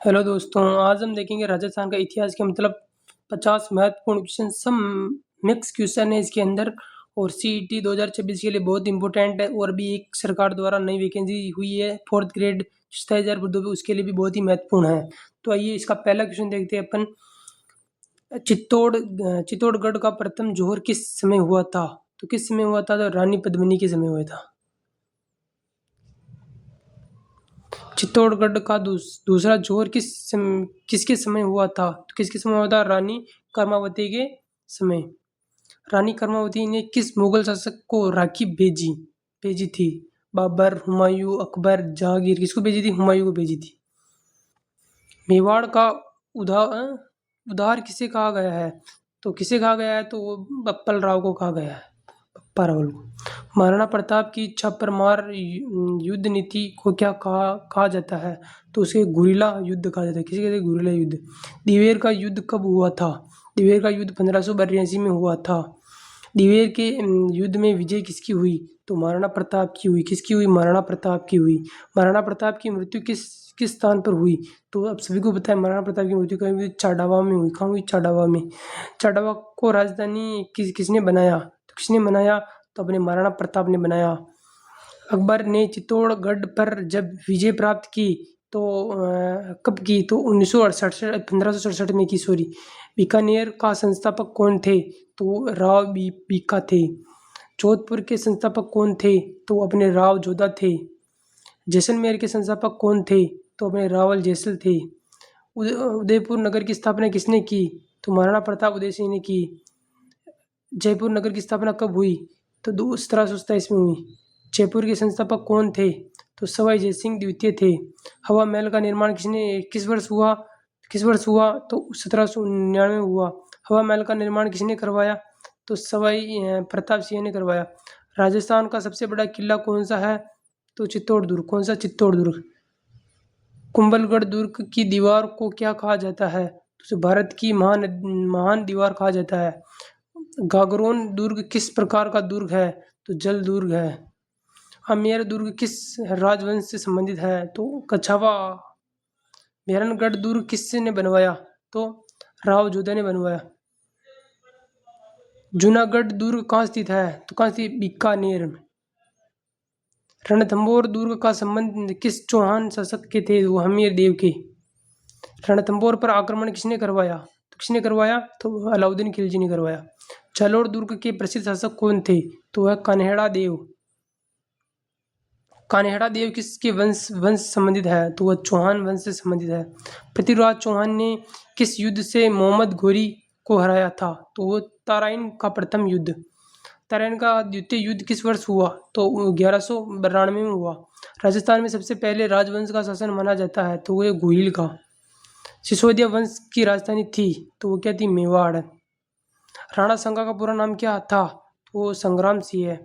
Hello दोस्तों, आज हम देखेंगे राजस्थान का इतिहास के मतलब 50 महत्वपूर्ण क्वेश्चन। सब मिक्स क्वेश्चन है इसके अंदर और सीईटी 2026 के लिए बहुत इंपॉर्टेंट है। और भी एक सरकार द्वारा नई वैकेंसी हुई है फोर्थ ग्रेड 6000 पदों पे, उसके लिए भी बहुत ही महत्वपूर्ण है। तो आइए इसका पहला क्वेश्चन देखते हैं अपन। चित्तौड़गढ़ का प्रथम जोहर किस समय हुआ था? तो किस समय हुआ था? तो रानी पद्मिनी के समय हुआ था। चित्तौड़गढ़ का दूसरा जोर किसके समय हुआ था? तो किसके समय हुआ था? रानी कर्मावती के समय। रानी कर्मावती ने किस मुगल शासक को राखी भेजी भेजी थी? बाबर, हुमायूं, अकबर, जहांगीर। किसको भेजी थी? हुमायूं को भेजी थी। मेवाड़ का उधार किसे कहा गया है? तो किसे कहा गया है? तो वो बप्पल राव को कहा गया है। बप्पा रावल को। महाराणा प्रताप की छापर मार युद्ध नीति को क्या कहा जाता है? तो उसे गुरिल्ला युद्ध कहा जाता है। किसे कहते हैं? गुरिल्ला युद्ध। दिवेर का युद्ध कब हुआ था? दिवेर का युद्ध 1582 में हुआ था। दिवेर के युद्ध में विजय किसकी हुई? तो महाराणा प्रताप की हुई। किसकी हुई? महाराणा प्रताप की हुई। महाराणा प्रताप की मृत्यु किस किस स्थान पर हुई? तो अब सभी को पता है महाराणा प्रताप की मृत्यु कहीं हुई? चाड़ावा में हुई। कहाँ हुई? चाड़ावा में। चाड़ावा को राजधानी किसने बनाया? तो किसने बनाया? तो अपने महाराणा प्रताप ने बनाया। अकबर ने चित्तौड़गढ़ पर जब विजय प्राप्त की तो कब की? तो 1567 में की, सॉरी। बीकानेर का संस्थापक कौन थे? तो राव बीका थे। जोधपुर के संस्थापक कौन थे? तो अपने राव जोधा थे। जैसलमेर के संस्थापक कौन थे? तो अपने रावल जैसल थे। उदयपुर नगर की स्थापना किसने की? तो महाराणा प्रताप उदय सिंह ने की। जयपुर नगर की स्थापना कब हुई? तो 1727 में हुई। जयपुर के संस्थापक कौन थे? तो सवाई जयसिंह द्वितीय थे। हवा महल का निर्माण किस वर्ष हुआ? तो 1799 में हुआ। हवा महल का निर्माण किसने करवाया? तो सवाई प्रताप सिंह ने करवाया। राजस्थान का सबसे बड़ा किला कौन सा है? तो चित्तौड़ दुर्ग। कौन सा? चित्तौड़ दुर्ग। कुंभलगढ़ दुर्ग की दीवार को क्या कहा जाता है? तो उसे भारत की महान महान दीवार कहा जाता है। गागरोन दुर्ग किस प्रकार का दुर्ग है? तो जल दुर्ग है। आमेर दुर्ग किस राजवंश से संबंधित है? तो कछावा। मेहरनगढ़ दुर्ग किसने बनवाया? तो राव जोधा ने बनवाया। जूनागढ़ दुर्ग कहाँ स्थित है? तो कहाँ स्थित? बीकानेर में। रणथंभौर दुर्ग का संबंध किस चौहान शासक के थे? वो हमीर देव के। रणथंभौर पर आक्रमण किसने करवाया? तो किसने करवाया? तो अलाउद्दीन खिलजी ने करवाया। जालोर दुर्ग के प्रसिद्ध शासक कौन थे? तो वह कान्हेड़ा देव। कान्हेड़ा देव किसके वंश वंश संबंधित है? तो वह चौहान वंश से संबंधित है। पृथ्वीराज चौहान ने किस युद्ध से मोहम्मद घोरी को हराया था? तो वो तराइन का प्रथम युद्ध। तराइन का द्वितीय युद्ध किस वर्ष हुआ? तो 1192 में हुआ। राजस्थान में सबसे पहले राजवंश का शासन माना जाता है, तो वो घुइल का। सिसोदिया वंश की राजधानी थी, तो वो क्या थी? मेवाड़। राणा सांगा का पूरा नाम क्या था? तो वो संग्राम सिंह है।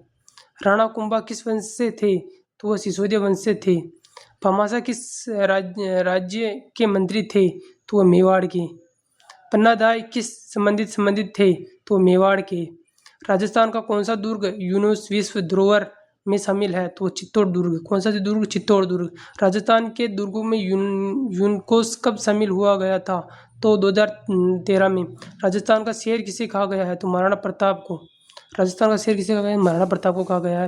राणा कुंभा किस वंश से थे? तो वह सिसोदिया वंश से थे। भामाशाह किस राज्य के मंत्री थे? तो वह मेवाड़ के। पन्नाधाय किस संबंधित थे? तो वह मेवाड़ के। राजस्थान का कौन सा दुर्ग यूनेस्को विश्व धरोहर में शामिल है? तो वो चित्तौड़ दुर्ग। कौन सा दुर्ग? चित्तौड़ दुर्ग। राजस्थान के दुर्गों में यूनकोस कब शामिल हुआ गया था? तो 2013 में। राजस्थान का शेर किसे कहा गया है? तो महाराणा प्रताप को। राजस्थान का शेर किसे कहा गया है? महाराणा प्रताप को कहा गया है।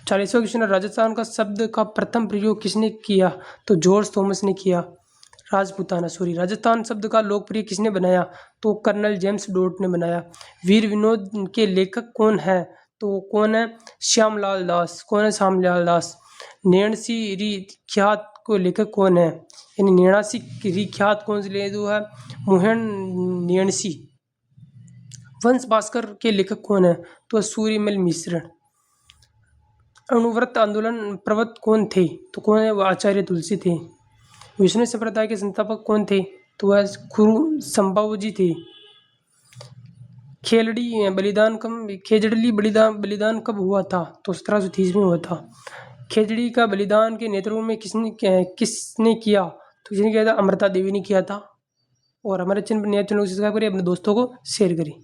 40वां क्वेश्चन है, राजस्थान का शब्द का प्रथम प्रयोग किसने किया? तो जॉर्ज थॉमस ने किया। राजपूताना, सॉरी। राजस्थान शब्द का लोकप्रिय किसने बनाया? तो कर्नल जेम्स डॉट ने बनाया। वीर विनोद के लेखक कौन है? तो वो कौन है? श्यामलाल दास। कौन है? श्यामलाल दास। नैणसी री ख्यात को लेखक कौन है? यानी नैणासी री ख्यात कौन से ले दो है? मोहन नैणसी। वंश भास्कर के लेखक कौन है? तो सूर्यमल मिश्र। अणुव्रत आंदोलन प्रवक्ता कौन थे? तो कौन है? वो आचार्य तुलसी थे। विष्णु संप्रदाय के संस्थापक कौन थे? तो वह गुरु संभावजी थे। खेजड़ली बलिदान कब हुआ था? तो 1730 में हुआ था। खेजड़ी का बलिदान के नेतृत्व में किसने किया? तो किसने किया था? अमृता देवी ने किया था। और हमारे चैनल पर नए चैनल को सब्सक्राइब करिए, अपने दोस्तों को शेयर करिए।